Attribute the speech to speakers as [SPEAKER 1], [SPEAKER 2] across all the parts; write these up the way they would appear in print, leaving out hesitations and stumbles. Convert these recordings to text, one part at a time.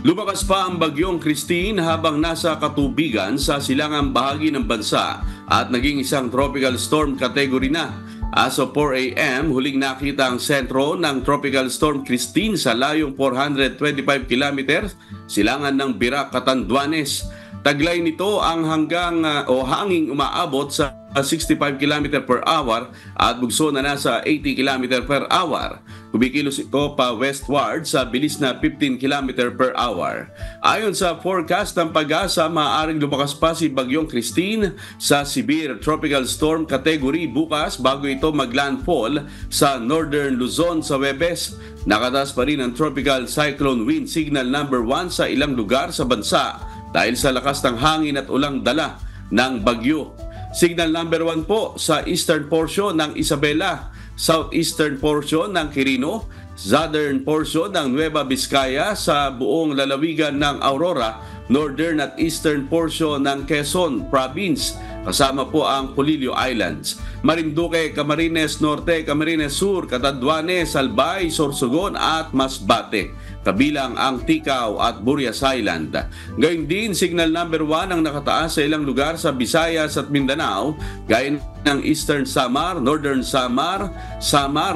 [SPEAKER 1] Lumakas pa ang bagyong Christine habang nasa katubigan sa silangang bahagi ng bansa at naging isang tropical storm category na. As of 4 a.m., huling nakita ang sentro ng Tropical Storm Christine sa layong 425 kilometers, silangan ng Birac, Catanduanes. Taglay nito ang hanging umaabot sa 65 km per hour at bugso na nasa 80 km per hour. Kumikilos ito pa westward sa bilis na 15 km per hour. Ayon sa forecast ng Pag-asa, maaaring lumakas pa si Bagyong Christine sa severe tropical storm category bukas bago ito maglandfall sa northern Luzon sa Huwebes. Nakataas pa rin ang tropical cyclone wind signal number 1 sa ilang lugar sa bansa dahil sa lakas ng hangin at ulang dala ng bagyo. Signal number 1 po sa eastern portion ng Isabela, southeastern portion ng Quirino, southern portion ng Nueva Vizcaya sa buong lalawigan ng Aurora, northern at eastern portion ng Quezon Province, kasama po ang Polillo Islands, Marinduque, Camarines Norte, Camarines Sur, Catanduanes, Albay, Sorsogon at Masbate, kabilang ang Ticao at Burias Island. Gayun din, signal number 1 ang nakataas sa ilang lugar sa Visayas at Mindanao, gaya ng Eastern Samar, Northern Samar,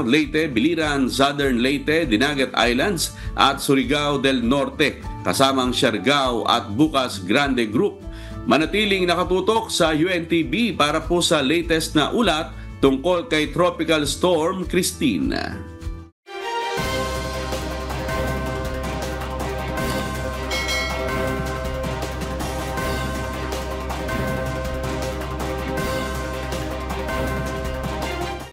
[SPEAKER 1] Leyte, Biliran, Southern Leyte, Dinagat Islands at Surigao del Norte, kasama ang Siargao at Bucas Grande Group. Manatiling nakatutok sa UNTV para po sa latest na ulat tungkol kay Tropical Storm Christine.